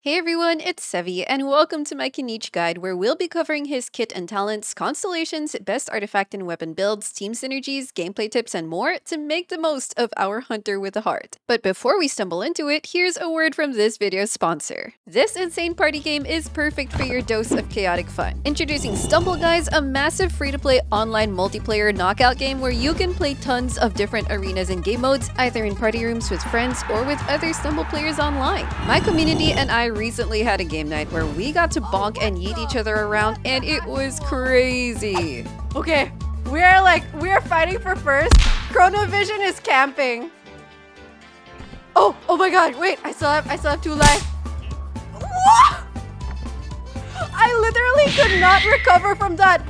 Hey everyone, it's Sevi, and welcome to my Kinich guide where we'll be covering his kit and talents, constellations, best artifact and weapon builds, team synergies, gameplay tips, and more to make the most of our hunter with a heart. But before we stumble into it, here's a word from this video's sponsor. This insane party game is perfect for your dose of chaotic fun. Introducing Stumble Guys, a massive free-to-play online multiplayer knockout game where you can play tons of different arenas and game modes, either in party rooms with friends or with other Stumble players online. My community and I recently had a game night where we got to bonk and yeet each other around, and it was crazy. Okay, we're fighting for first. Chronovision is camping. Oh my god, wait, I still have 2 life. What? I literally could not recover from that.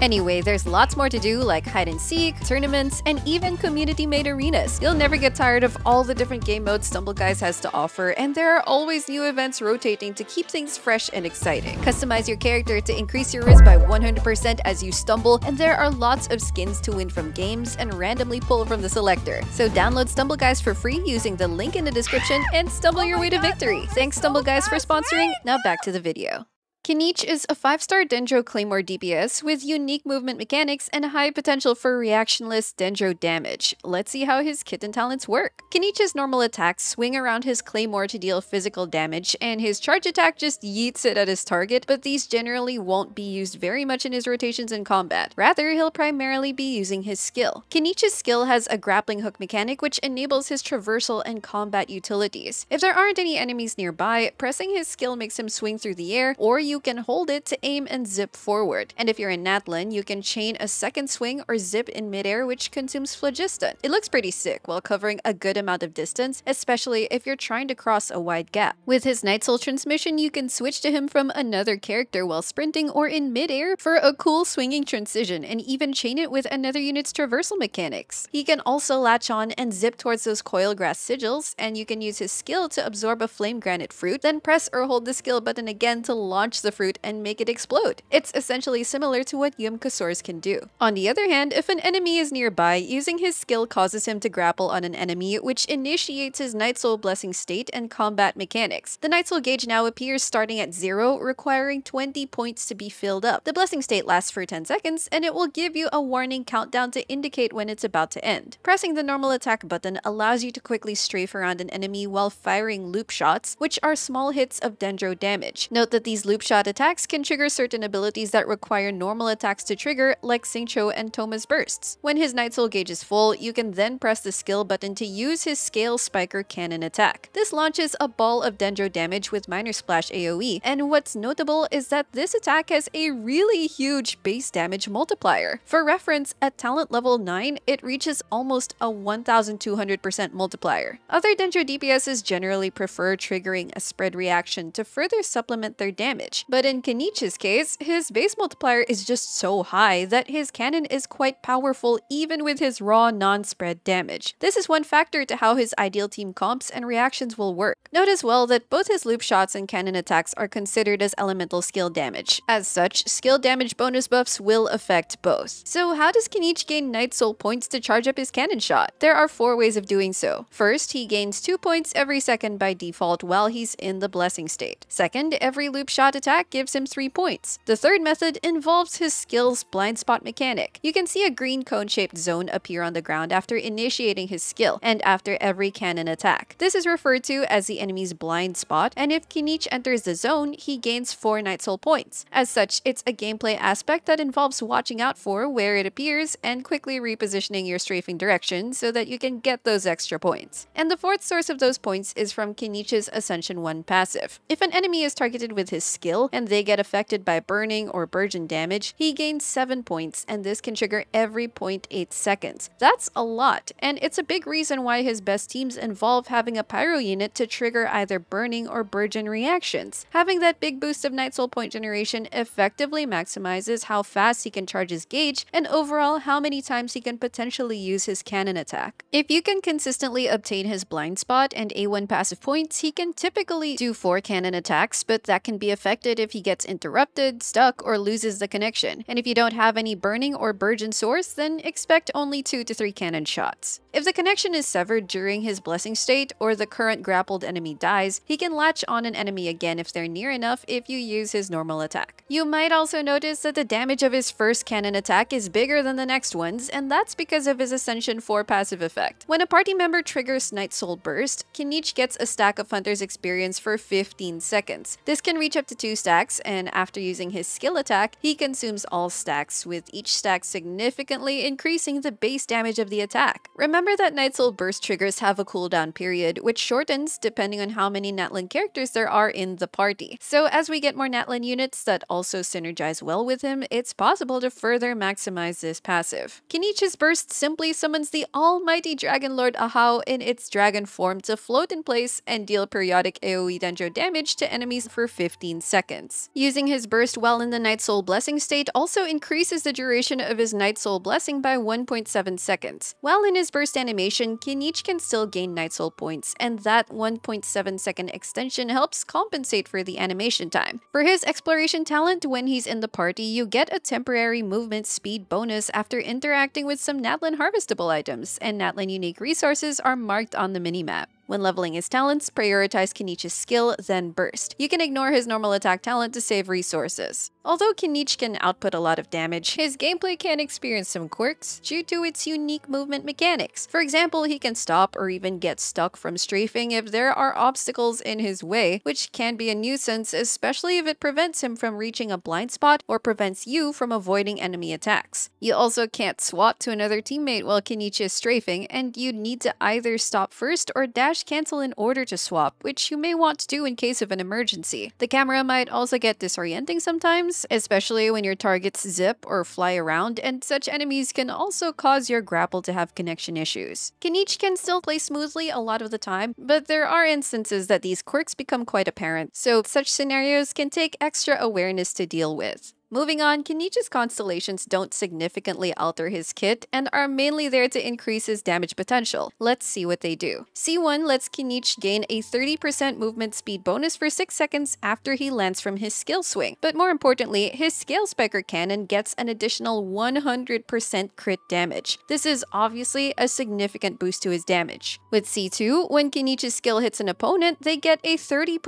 Anyway, there's lots more to do like hide and seek, tournaments, and even community-made arenas. You'll never get tired of all the different game modes Stumble Guys has to offer, and there are always new events rotating to keep things fresh and exciting. Customize your character to increase your risk by 100% as you stumble, and there are lots of skins to win from games and randomly pull from the selector. So download Stumble Guys for free using the link in the description and stumble your way to victory. Thanks Stumble Guys for sponsoring. Now back to the video. Kinich is a 5-star Dendro Claymore DPS with unique movement mechanics and high potential for reactionless Dendro damage. Let's see how his kit and talents work. Kinich's normal attacks swing around his Claymore to deal physical damage, and his charge attack just yeets it at his target, but these generally won't be used very much in his rotations in combat. Rather, he'll primarily be using his skill. Kinich's skill has a grappling hook mechanic which enables his traversal and combat utilities. If there aren't any enemies nearby, pressing his skill makes him swing through the air, or you can hold it to aim and zip forward. And if you're in Natlan, you can chain a second swing or zip in midair, which consumes phlogiston. It looks pretty sick while covering a good amount of distance, especially if you're trying to cross a wide gap. With his Night Soul transmission, you can switch to him from another character while sprinting or in midair for a cool swinging transition, and even chain it with another unit's traversal mechanics. He can also latch on and zip towards those coil grass sigils, and you can use his skill to absorb a flame granite fruit, then press or hold the skill button again to launch the fruit and make it explode. It's essentially similar to what Yumkasaurs can do. On the other hand, if an enemy is nearby, using his skill causes him to grapple on an enemy, which initiates his Night Soul Blessing state and combat mechanics. The Night Soul gauge now appears starting at 0, requiring 20 points to be filled up. The Blessing state lasts for 10 seconds, and it will give you a warning countdown to indicate when it's about to end. Pressing the normal attack button allows you to quickly strafe around an enemy while firing loop shots, which are small hits of Dendro damage. Note that these loop shot attacks can trigger certain abilities that require normal attacks to trigger, like Xingqiu and Toma's bursts. When his Night Soul gauge is full, you can then press the skill button to use his Scale Spiker Cannon attack. This launches a ball of Dendro damage with Minor Splash AoE, and what's notable is that this attack has a really huge base damage multiplier. For reference, at talent level 9, it reaches almost a 1200% multiplier. Other Dendro DPSs generally prefer triggering a spread reaction to further supplement their damage, but in Kinich's case, his base multiplier is just so high that his cannon is quite powerful even with his raw non-spread damage. This is one factor to how his ideal team comps and reactions will work. Note as well that both his loop shots and cannon attacks are considered as elemental skill damage. As such, skill damage bonus buffs will affect both. So how does Kinich gain Night Soul points to charge up his cannon shot? There are 4 ways of doing so. First, he gains 2 points every second by default while he's in the blessing state. Second, every loop shot attack gives him 3 points. The third method involves his skill's blind spot mechanic. You can see a green cone-shaped zone appear on the ground after initiating his skill, and after every cannon attack. This is referred to as the enemy's blind spot, and if Kinich enters the zone, he gains 4 Night Soul points. As such, it's a gameplay aspect that involves watching out for where it appears and quickly repositioning your strafing direction so that you can get those extra points. And the fourth source of those points is from Kinich's Ascension 1 passive. If an enemy is targeted with his skill and they get affected by burning or burgeon damage, he gains 7 points, and this can trigger every 0.8 seconds. That's a lot, and it's a big reason why his best teams involve having a pyro unit to trigger either burning or burgeon reactions. Having that big boost of Night Soul point generation effectively maximizes how fast he can charge his gauge and overall how many times he can potentially use his cannon attack. If you can consistently obtain his blind spot and A1 passive points, he can typically do 4 cannon attacks, but that can be affected if he gets interrupted, stuck, or loses the connection. And if you don't have any burning or burgeon source, then expect only 2 to 3 cannon shots. If the connection is severed during his blessing state or the current grappled enemy dies, he can latch on an enemy again if they're near enough if you use his normal attack. You might also notice that the damage of his first cannon attack is bigger than the next one's, and that's because of his Ascension 4 passive effect. When a party member triggers Night Soul Burst, Kinich gets a stack of Hunter's Experience for 15 seconds. This can reach up to 2 stacks, and after using his skill attack, he consumes all stacks, with each stack significantly increasing the base damage of the attack. Remember that Night Soul Burst triggers have a cooldown period, which shortens depending on how many Natlan characters there are in the party. So as we get more Natlan units that also synergize well with him, it's possible to further maximize this passive. Kinich's burst simply summons the almighty Dragon Lord Ahau in its dragon form to float in place and deal periodic AoE Dendro damage to enemies for 15 seconds. Using his burst while in the Night Soul Blessing state also increases the duration of his Night Soul Blessing by 1.7 seconds. While in his burst animation, Kinich can still gain Night Soul points, and that 1.7 second extension helps compensate for the animation time. For his exploration talent, when he's in the party, you get a temporary movement speed bonus after interacting with some Natlan harvestable items, and Natlan unique resources are marked on the minimap. When leveling his talents, prioritize Kinich's skill, then burst. You can ignore his normal attack talent to save resources. Although Kinich can output a lot of damage, his gameplay can experience some quirks due to its unique movement mechanics. For example, he can stop or even get stuck from strafing if there are obstacles in his way, which can be a nuisance, especially if it prevents him from reaching a blind spot or prevents you from avoiding enemy attacks. You also can't swap to another teammate while Kinich is strafing, and you need to either stop first or dash cancel in order to swap, which you may want to do in case of an emergency. The camera might also get disorienting sometimes, especially when your targets zip or fly around, and such enemies can also cause your grapple to have connection issues. Kinich can still play smoothly a lot of the time, but there are instances that these quirks become quite apparent, so such scenarios can take extra awareness to deal with. Moving on, Kinich's Constellations don't significantly alter his kit and are mainly there to increase his damage potential. Let's see what they do. C1 lets Kinich gain a 30% movement speed bonus for 6 seconds after he lands from his skill swing. But more importantly, his Scale Spiker Cannon gets an additional 100% crit damage. This is obviously a significant boost to his damage. With C2, when Kinich's skill hits an opponent, they get a 30%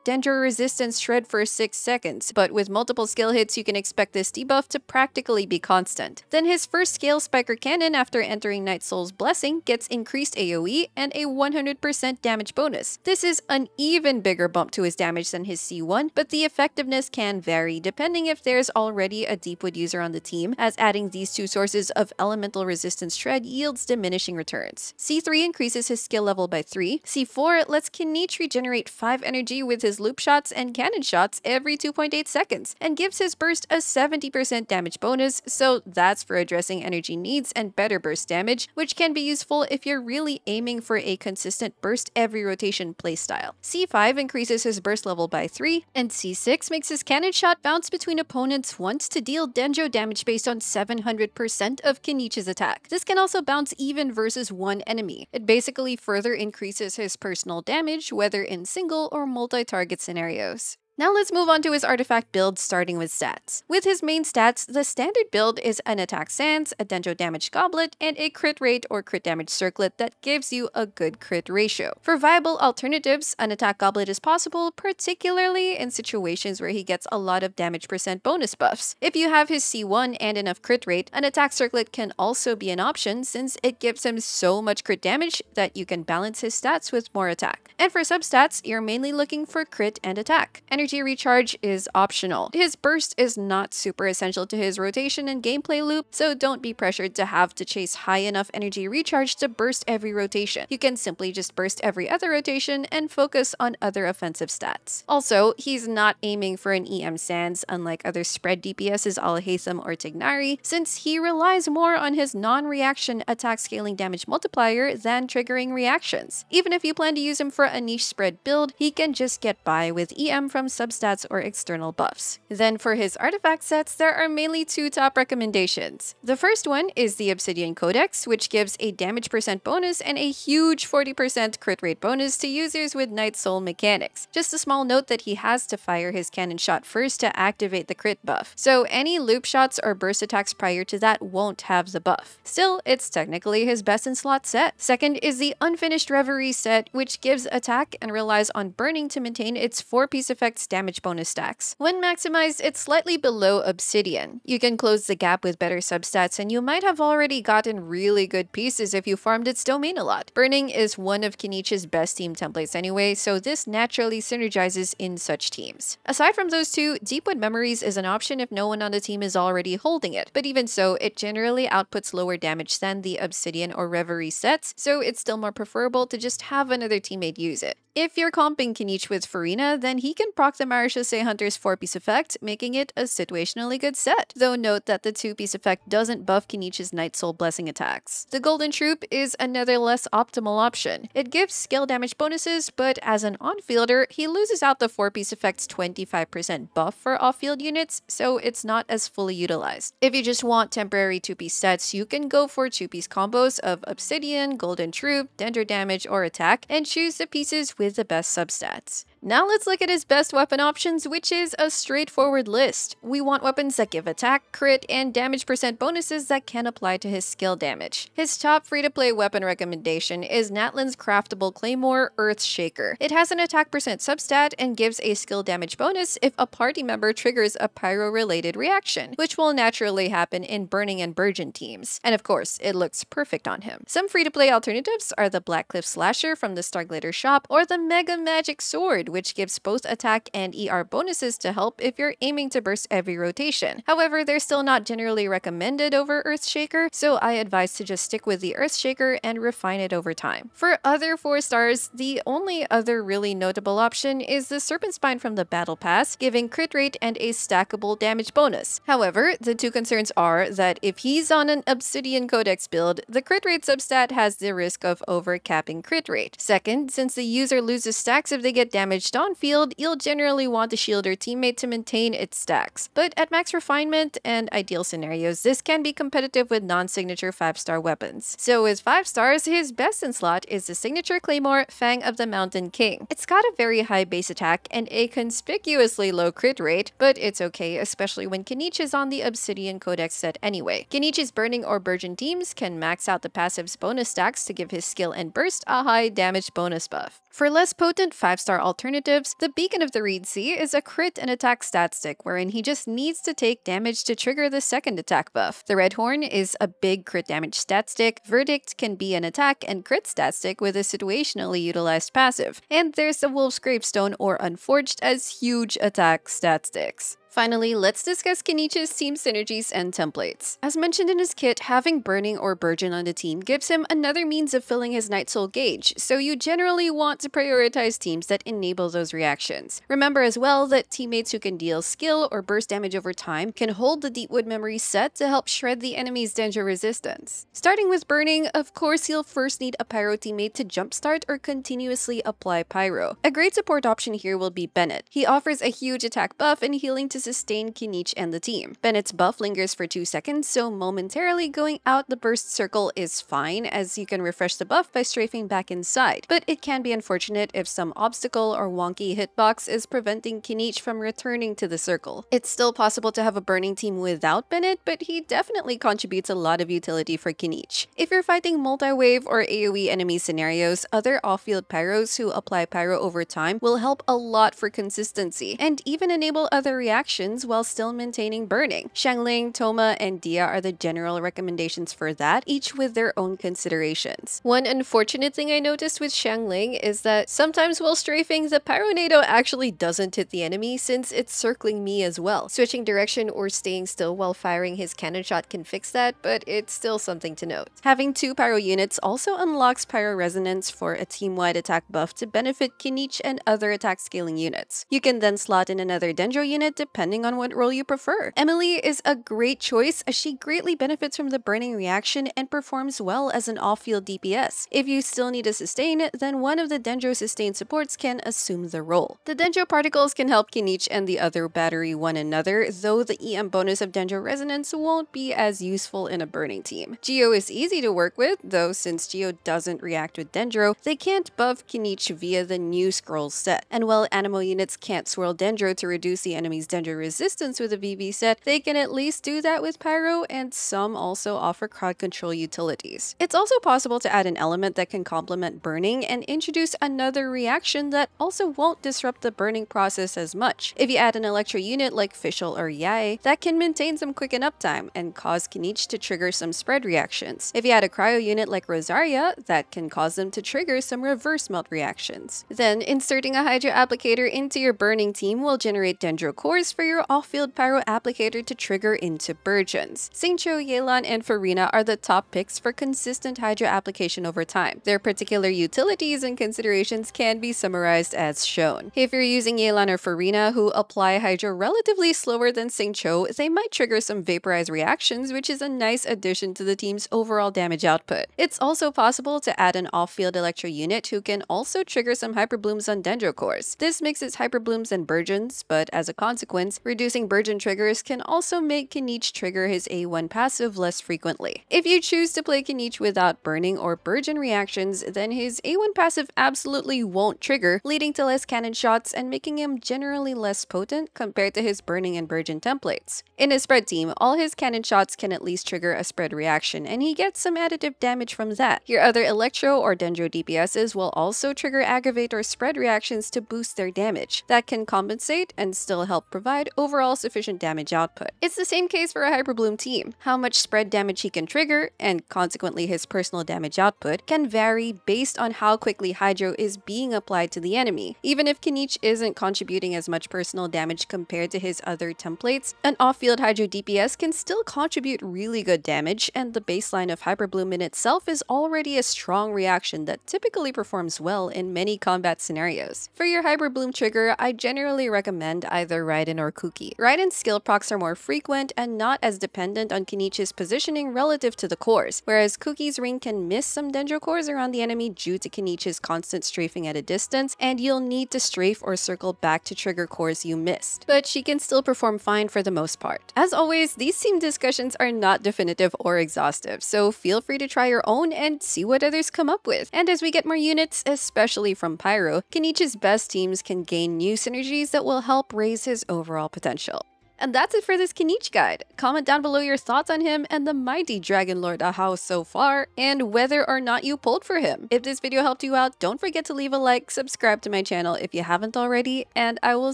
Dendro resistance shred for 6 seconds, but with multiple skill hits, you can expect this debuff to practically be constant. Then his first Scale Spiker Cannon after entering Night Soul's Blessing gets increased AoE and a 100% damage bonus. This is an even bigger bump to his damage than his C1, but the effectiveness can vary depending if there's already a Deepwood user on the team, as adding these two sources of elemental resistance shred yields diminishing returns. C3 increases his skill level by 3. C4 lets Kinich regenerate 5 energy with his loop shots and cannon shots every 2.8 seconds, and gives his burst a 70% damage bonus, so that's for addressing energy needs and better burst damage, which can be useful if you're really aiming for a consistent burst every rotation playstyle. C5 increases his burst level by 3, and C6 makes his cannon shot bounce between opponents once to deal Dendro damage based on 700% of Kinich's attack. This can also bounce even versus one enemy. It basically further increases his personal damage, whether in single or multi-target scenarios. Now let's move on to his artifact build, starting with stats. With his main stats, the standard build is an attack sans, a Dendro damage goblet, and a crit rate or crit damage circlet that gives you a good crit ratio. For viable alternatives, an attack goblet is possible, particularly in situations where he gets a lot of damage percent bonus buffs. If you have his C1 and enough crit rate, an attack circlet can also be an option since it gives him so much crit damage that you can balance his stats with more attack. And for substats, you're mainly looking for crit and attack. Energy recharge is optional. His burst is not super essential to his rotation and gameplay loop, so don't be pressured to have to chase high enough energy recharge to burst every rotation. You can simply just burst every other rotation and focus on other offensive stats. Also, he's not aiming for an EM Sans unlike other spread DPSs Al-Haytham or Tignari, since he relies more on his non-reaction attack scaling damage multiplier than triggering reactions. Even if you plan to use him for a niche spread build, he can just get by with EM from substats or external buffs. Then for his artifact sets, there are mainly two top recommendations. The first one is the Obsidian Codex, which gives a damage percent bonus and a huge 40% crit rate bonus to users with Night Soul mechanics. Just a small note that he has to fire his cannon shot first to activate the crit buff, so any loop shots or burst attacks prior to that won't have the buff. Still, it's technically his best in slot set. Second is the Unfinished Reverie set, which gives attack and relies on burning to maintain its 4-piece effects damage bonus stacks. When maximized, it's slightly below Obsidian. You can close the gap with better substats, and you might have already gotten really good pieces if you farmed its domain a lot. Burning is one of Kinich's best team templates anyway, so this naturally synergizes in such teams. Aside from those two, Deepwood Memories is an option if no one on the team is already holding it, but even so, it generally outputs lower damage than the Obsidian or Reverie sets, so it's still more preferable to just have another teammate use it. If you're comping Kinich with Farina, then he can proc the Marechaussee Hunter's 4-piece effect, making it a situationally good set. Though note that the 2-piece effect doesn't buff Kinich's Night Soul blessing attacks. The Golden Troop is another less optimal option. It gives skill damage bonuses, but as an on-fielder, he loses out the 4-piece effect's 25% buff for off-field units, so it's not as fully utilized. If you just want temporary 2-piece sets, you can go for 2-piece combos of Obsidian, Golden Troop, Dendro damage, or attack, and choose the pieces with the best substats. Now let's look at his best weapon options, which is a straightforward list. We want weapons that give attack, crit, and damage percent bonuses that can apply to his skill damage. His top free-to-play weapon recommendation is Natlan's craftable claymore, Earthshaker. It has an attack percent substat and gives a skill damage bonus if a party member triggers a pyro-related reaction, which will naturally happen in Burning and Burgeon teams. And of course, it looks perfect on him. Some free-to-play alternatives are the Blackcliff Slasher from the Starglitter shop or the Mega Magic Sword, which gives both attack and ER bonuses to help if you're aiming to burst every rotation. However, they're still not generally recommended over Earthshaker, so I advise to just stick with the Earthshaker and refine it over time. For other 4 stars, the only other really notable option is the Serpent Spine from the Battle Pass, giving crit rate and a stackable damage bonus. However, the two concerns are that if he's on an Obsidian Codex build, the crit rate substat has the risk of overcapping crit rate. Second, since the user loses stacks if they get damaged on field, you'll generally want to shield your teammate to maintain its stacks. But at max refinement and ideal scenarios, this can be competitive with non-signature 5-star weapons. So with 5 stars, his best in slot is the signature claymore, Fang of the Mountain King. It's got a very high base attack and a conspicuously low crit rate, but it's okay, especially when Kinich is on the Obsidian Codex set anyway. Kinich's Burning or Burgeon teams can max out the passive's bonus stacks to give his skill and burst a high damage bonus buff. For less potent 5-star alternatives, the Beacon of the Reed Sea is a crit and attack stat stick wherein he just needs to take damage to trigger the second attack buff. The Red Horn is a big crit damage stat stick, Verdict can be an attack and crit stat stick with a situationally utilized passive, and there's the Wolf's Gravestone or Unforged as huge attack stat sticks. Finally, let's discuss Kinich's team synergies and templates. As mentioned in his kit, having Burning or Burgeon on the team gives him another means of filling his Night Soul gauge, so you generally want to prioritize teams that enable those reactions. Remember as well that teammates who can deal skill or burst damage over time can hold the Deepwood Memory set to help shred the enemy's Dendro resistance. Starting with Burning, of course he'll first need a Pyro teammate to jumpstart or continuously apply Pyro. A great support option here will be Bennett. He offers a huge attack buff and healing to sustain Kinich and the team. Bennett's buff lingers for 2 seconds, so momentarily going out the burst circle is fine, as you can refresh the buff by strafing back inside, but it can be unfortunate if some obstacle or wonky hitbox is preventing Kinich from returning to the circle. It's still possible to have a Burning team without Bennett, but he definitely contributes a lot of utility for Kinich. If you're fighting multi-wave or AoE enemy scenarios, other off-field pyros who apply pyro over time will help a lot for consistency, and even enable other reactions while still maintaining Burning. Xiangling, Toma, and Dia are the general recommendations for that, each with their own considerations. One unfortunate thing I noticed with Xiangling is that sometimes while strafing, the Pyronado actually doesn't hit the enemy since it's circling me as well. Switching direction or staying still while firing his cannon shot can fix that, but it's still something to note. Having 2 Pyro units also unlocks Pyro Resonance for a team-wide attack buff to benefit Kinich and other attack scaling units. You can then slot in another Dendro unit depending depending on what role you prefer. Emily is a great choice as she greatly benefits from the burning reaction and performs well as an off-field DPS. If you still need a sustain, then one of the Dendro sustain supports can assume the role. The Dendro particles can help Kinich and the other battery one another, though the EM bonus of Dendro resonance won't be as useful in a burning team. Geo is easy to work with, though since Geo doesn't react with Dendro, they can't buff Kinich via the new scroll set. And while animal units can't swirl Dendro to reduce the enemy's Dendro resistance with a VV set, they can at least do that with Pyro, and some also offer crowd control utilities. It's also possible to add an element that can complement burning and introduce another reaction that also won't disrupt the burning process as much. If you add an electro unit like Fischl or Yae, that can maintain some quicken up time and cause Kinich to trigger some spread reactions. If you add a cryo unit like Rosaria, that can cause them to trigger some reverse melt reactions. Then, inserting a Hydro applicator into your burning team will generate Dendro cores for your off-field Pyro applicator to trigger into Burgeons. Xingqiu, Yelan, and Farina are the top picks for consistent Hydro application over time. Their particular utilities and considerations can be summarized as shown. If you're using Yelan or Farina, who apply Hydro relatively slower than Xingqiu, they might trigger some vaporize reactions, which is a nice addition to the team's overall damage output. It's also possible to add an off-field Electro unit who can also trigger some Hyperblooms on Dendro cores. This mixes Hyperblooms and Burgeons, but as a consequence, reducing Burgeon triggers can also make Kinich trigger his A1 passive less frequently. If you choose to play Kinich without burning or Burgeon reactions, then his A1 passive absolutely won't trigger, leading to less cannon shots and making him generally less potent compared to his burning and Burgeon templates. In a spread team, all his cannon shots can at least trigger a spread reaction, and he gets some additive damage from that. Your other Electro or Dendro DPSs will also trigger aggravate or spread reactions to boost their damage. That can compensate and still help provide overall sufficient damage output. It's the same case for a Hyperbloom team. How much spread damage he can trigger, and consequently his personal damage output, can vary based on how quickly Hydro is being applied to the enemy. Even if Kinich isn't contributing as much personal damage compared to his other templates, an off-field Hydro DPS can still contribute really good damage, and the baseline of Hyperbloom in itself is already a strong reaction that typically performs well in many combat scenarios. For your Hyperbloom trigger, I generally recommend either Raiden or Kuki. Raiden's skill procs are more frequent and not as dependent on Kinich's positioning relative to the cores, whereas Kuki's ring can miss some Dendro cores around the enemy due to Kinich's constant strafing at a distance, and you'll need to strafe or circle back to trigger cores you missed. But she can still perform fine for the most part. As always, these team discussions are not definitive or exhaustive, so feel free to try your own and see what others come up with. And as we get more units, especially from Pyro, Kinich's best teams can gain new synergies that will help raise his overall potential. And that's it for this Kinich guide. Comment down below your thoughts on him and the mighty Dragon Lord Ahau so far, and whether or not you pulled for him. If this video helped you out, don't forget to leave a like, subscribe to my channel if you haven't already, and I will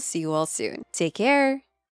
see you all soon. Take care!